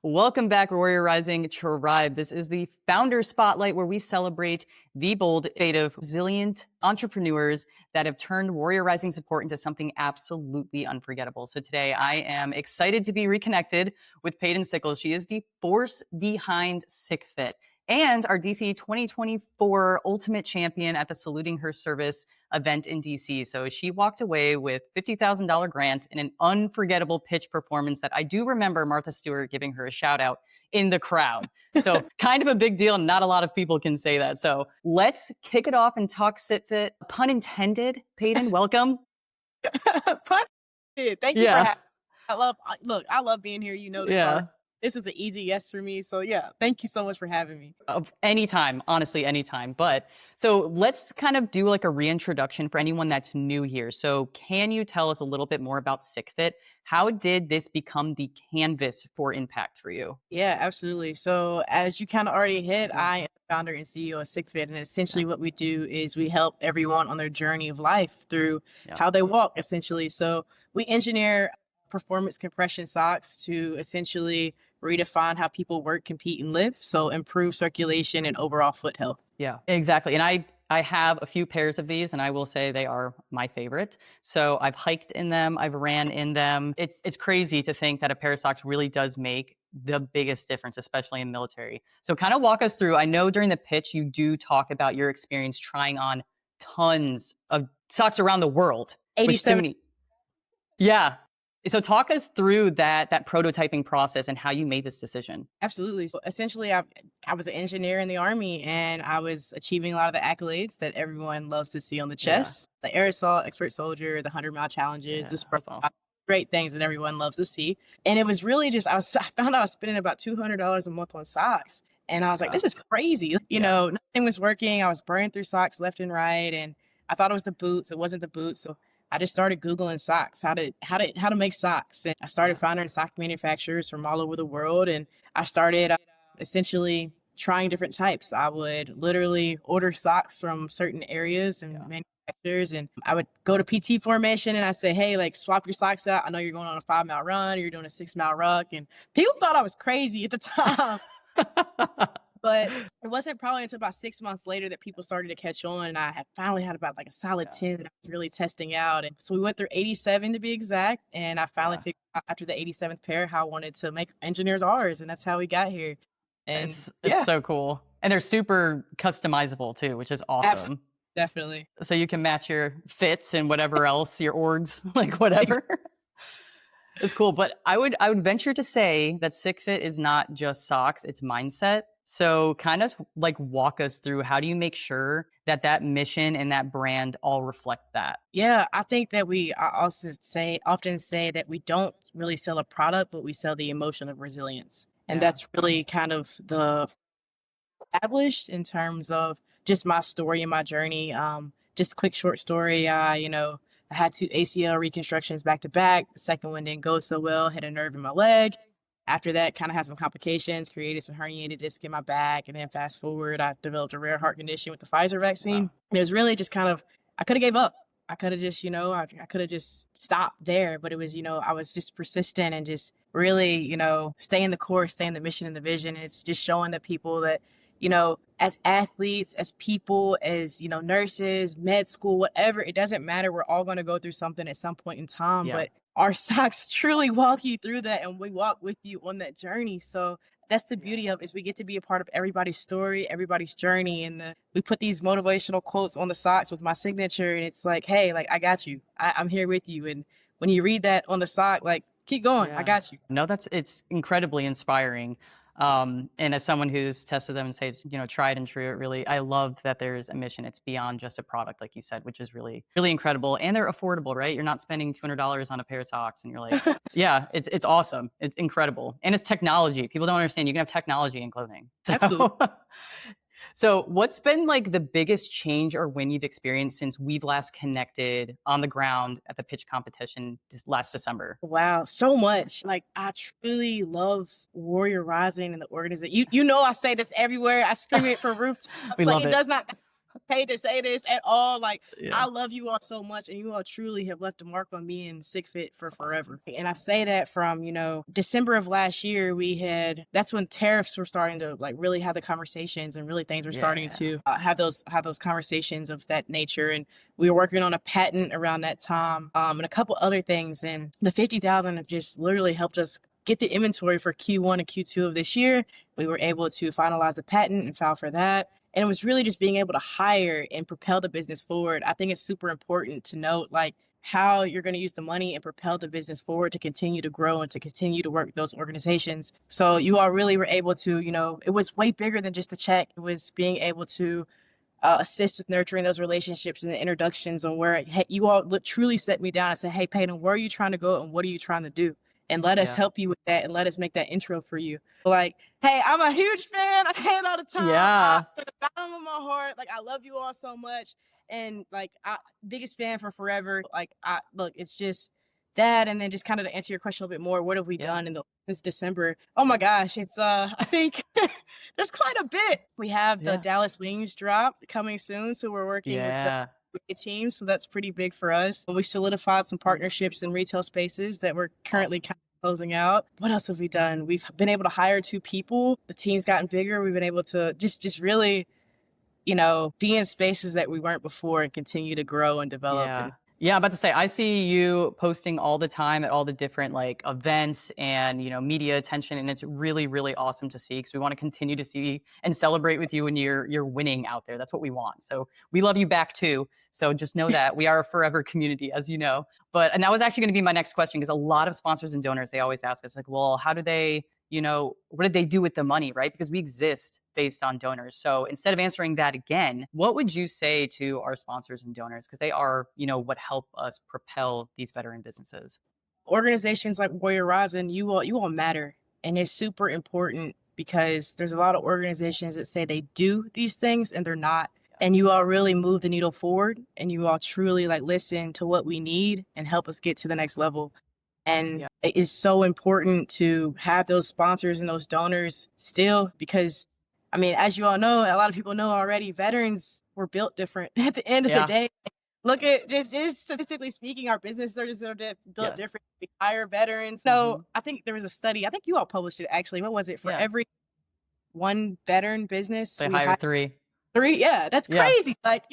Welcome back, Warrior Rising Tribe. This is the Founder Spotlight where we celebrate the bold, innovative, resilient entrepreneurs that have turned Warrior Rising support into something absolutely unforgettable. So today I am excited to be reconnected with Paden Sickles. She is the force behind SickFit and our DC 2024 Ultimate Champion at the Saluting Her Service event in DC. So she walked away with $50,000 grant and an unforgettable pitch performance that I do remember Martha Stewart giving her a shout out in the crowd. So kind of a big deal. Not a lot of people can say that. So let's kick it off and talk SickFit. Pun intended. Paden, welcome. Pun intended. Thank you for Yeah. having me. I love being here. You know this Yeah. already. This was an easy yes for me. So yeah, thank you so much for having me. Of anytime, honestly, anytime. But so let's kind of do like a reintroduction for anyone that's new here. So can you tell us a little bit more about SickFit? How did this become the canvas for impact for you? Yeah, absolutely. So as you kind of already hit, I am the founder and CEO of SickFit. And essentially what we do is we help everyone on their journey of life through Yeah. how they walk, essentially. So we engineer performance compression socks to essentially redefine how people work, compete, and live. So improve circulation and overall foot health. Yeah, exactly. And I have a few pairs of these and I will say they are my favorite. So I've hiked in them, I've ran in them. It's crazy to think that a pair of socks really does make the biggest difference, especially in military. So kind of walk us through. I know during the pitch you do talk about your experience trying on tons of socks around the world. Which to 87 me, yeah. So talk us through that prototyping process and how you made this decision. Absolutely. So essentially, I was an engineer in the Army and I was achieving a lot of the accolades that everyone loves to see on the Yeah. chest. The Air Assault, Expert Soldier, the 100-mile challenges, Yeah, the Sprint, that's awesome. great things that everyone loves to see. And it was really just, I found out I was spending about $200 a month on socks. And I was like, Yeah. this is crazy. Nothing was working. I was burning through socks left and right. And I thought it was the boots. It wasn't the boots. So I just started Googling socks, how to make socks. And I started finding sock manufacturers from all over the world. And I started essentially trying different types. I would literally order socks from certain areas and manufacturers. And I would go to PT formation and I say, hey, like swap your socks out. I know you're going on a 5-mile run, or you're doing a 6-mile ruck. And people thought I was crazy at the time. But it wasn't probably until about 6 months later that people started to catch on. And I had finally had about like a solid 10 that I was really testing out. And so we went through 87 to be exact. And I finally figured out after the 87th pair how I wanted to make engineers ours. And that's how we got here. And It's so cool. And they're super customizable too, which is awesome. absolutely, definitely. So you can match your fits and whatever else, your orgs, like whatever. It's cool. But I would venture to say that SickFit is not just socks, it's mindset. So kind of like walk us through, how do you make sure that that mission and that brand all reflect that? Yeah, I think that I often say that we don't really sell a product, but we sell the emotion of resilience. And Yeah. that's really kind of the established in terms of just my story and my journey. Just a quick short story. I had 2 ACL reconstructions back to back. The second one didn't go so well, hit a nerve in my leg. After that, kind of had some complications, created some herniated disc in my back. And then fast forward, I developed a rare heart condition with the Pfizer vaccine. Wow. And it was really just kind of, I could have gave up. I could have just, I could have just stopped there. But it was, I was just persistent and just really, staying the course, staying the mission and the vision. And it's just showing the people that, as athletes, as people, as, nurses, med school, whatever, it doesn't matter. We're all going to go through something at some point in time. Yeah. But our socks truly walk you through that, and we walk with you on that journey. So that's the beauty of it, is we get to be a part of everybody's story, everybody's journey. And we put these motivational quotes on the socks with my signature, and it's like, hey, like, I got you. I'm here with you. And when you read that on the sock, like, keep going. I got you. No, it's incredibly inspiring. And as someone who's tested them and say it's, tried and true, I love that there's a mission. It's beyond just a product, like you said, which is really, really incredible. And they're affordable, right? You're not spending $200 on a pair of socks and you're like, yeah, it's awesome. It's incredible. And it's technology. People don't understand you can have technology in clothing. So, Absolutely. So what's been like the biggest change or win you've experienced since we've last connected on the ground at the pitch competition last December? Wow, so much. Like, I truly love Warrior Rising and the organization. I say this everywhere. I scream it from rooftops. We Like, love it it. does not paid to say this at all. Like, Yeah. I love you all so much, and you all truly have left a mark on me and SickFit for That's forever. awesome. And I say that from, December of last year, that's when tariffs were starting to like really have the conversations, and really things were starting Yeah. to have those conversations of that nature. And we were working on a patent around that time, and a couple other things. And the 50,000 have just literally helped us get the inventory for Q1 and Q2 of this year. We were able to finalize the patent and file for that. And it was really just being able to hire and propel the business forward. I think it's super important to note like how you're going to use the money and propel the business forward to continue to grow and to continue to work with those organizations. So you all really were able to, it was way bigger than just a check. It was being able to assist with nurturing those relationships and the introductions on where, hey, you all truly set me down and said, hey, Paden, where are you trying to go and what are you trying to do? And let us Yeah. help you with that and let us make that intro for you. Like, hey, I'm a huge fan. I say it all the time. Yeah. From the bottom of my heart, like, I love you all so much. And like, biggest fan for forever. Like, look, it's just that. And then just kind of to answer your question a little bit more, what have we done since December? Oh my gosh, it's I think there's quite a bit. We have the Dallas Wings drop coming soon, so we're working with the team, so that's pretty big for us. We solidified some partnerships in retail spaces that we're currently kind of closing out. What else have we done? We've been able to hire 2 people. The team's gotten bigger. We've been able to just really, be in spaces that we weren't before and continue to grow and develop. Yeah, I'm about to say, I see you posting all the time at all the different like events and, media attention. And it's really, really awesome to see because we want to continue to see and celebrate with you when you're winning out there. That's what we want. So we love you back too. So just know that we are a forever community, as you know. And that was actually going to be my next question because a lot of sponsors and donors, they always ask us like, well, how do they, what did they do with the money, right? Because we exist based on donors. So instead of answering that again, what would you say to our sponsors and donors? Because they are, what help us propel these veteran businesses. Organizations like Warrior Rising, you all matter. And it's super important because there's a lot of organizations that say they do these things and they're not. And you all really move the needle forward and you all truly like listen to what we need and help us get to the next level. And it is so important to have those sponsors and those donors still because, I mean, as you all know, a lot of people know already, veterans were built different at the end of the day. Look at just statistically speaking, our businesses are built different. We hire veterans. So I think there was a study, I think you all published it actually. What was it? For every one veteran business, we hired 3. 3? Yeah, that's crazy. Like,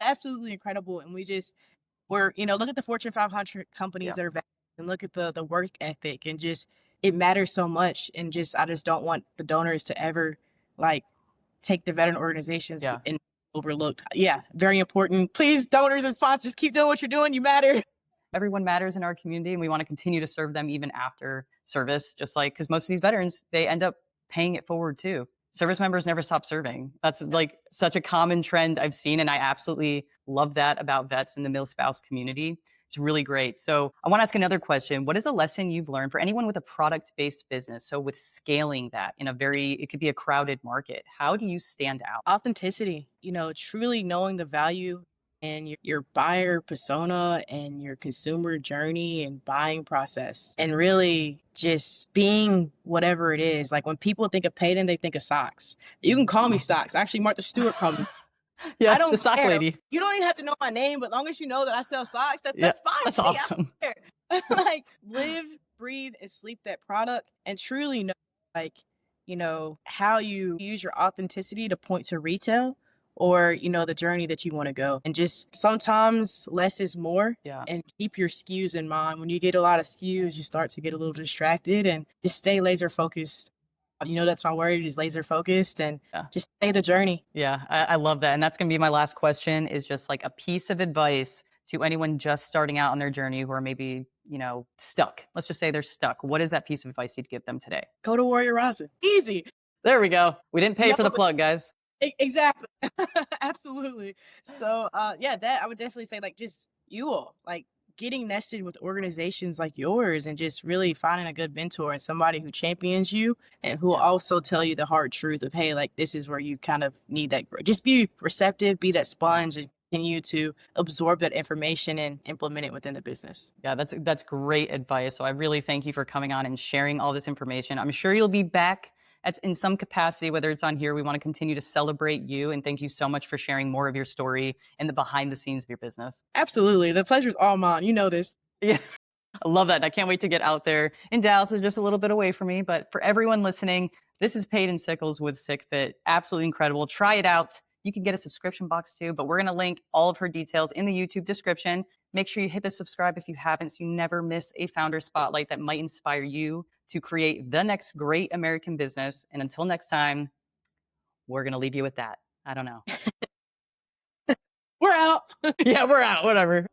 absolutely incredible. And we're, look at the Fortune 500 companies that are veterans and look at the work ethic and just, it matters so much. And I just don't want the donors to ever like take the veteran organizations and overlooked. Yeah, very important. Please, donors and sponsors, keep doing what you're doing. You matter. Everyone matters in our community and we want to continue to serve them even after service, just like, because most of these veterans, they end up paying it forward too. Service members never stop serving. That's like such a common trend I've seen. And I absolutely love that about vets in the MilSpouse community. It's really great. So I want to ask another question. What is a lesson you've learned for anyone with a product-based business? So with scaling that in it could be a crowded market, how do you stand out? Authenticity, truly knowing the value in your buyer persona and your consumer journey and buying process and really just being whatever it is. Like when people think of Paden, they think of socks. You can call me Socks. Actually, Martha Stewart calls me. I don't the sock care. lady. You don't even have to know my name, but as long as you know that I sell socks, that's fine. That's awesome. Like live, breathe, and sleep that product and truly know like, how you use your authenticity to point to retail or, the journey that you want to go. And just sometimes less is more and keep your SKUs in mind. When you get a lot of SKUs, you start to get a little distracted and just stay laser focused. That's my word, is laser focused and just stay the journey. Yeah, I love that. And that's going to be my last question is just like a piece of advice to anyone just starting out on their journey who are maybe, stuck. Let's just say they're stuck. What is that piece of advice you'd give them today? Go to Warrior Rising. Easy. There we go. We didn't pay for the plug, guys. Exactly. Absolutely. So, that I would definitely say like just you all like getting nested with organizations like yours and just really finding a good mentor and somebody who champions you and who will also tell you the hard truth of, hey, like this is where you kind of need that growth. Just be receptive, be that sponge and continue to absorb that information and implement it within the business. Yeah, that's great advice. So I really thank you for coming on and sharing all this information. I'm sure you'll be back That's in some capacity, whether it's on here, we want to continue to celebrate you. And thank you so much for sharing more of your story and the behind the scenes of your business. Absolutely. The pleasure's all mine. You know this. Yeah. I love that. I can't wait to get out there. In Dallas is just a little bit away from me, but for everyone listening, this is Paden Sickles with SickFit. Absolutely incredible. Try it out. You can get a subscription box too, but we're going to link all of her details in the YouTube description. Make sure you hit the subscribe if you haven't, so you never miss a founder spotlight that might inspire you to create the next great American business. And until next time, we're going to leave you with that. I don't know. We're out. Yeah, we're out. Whatever.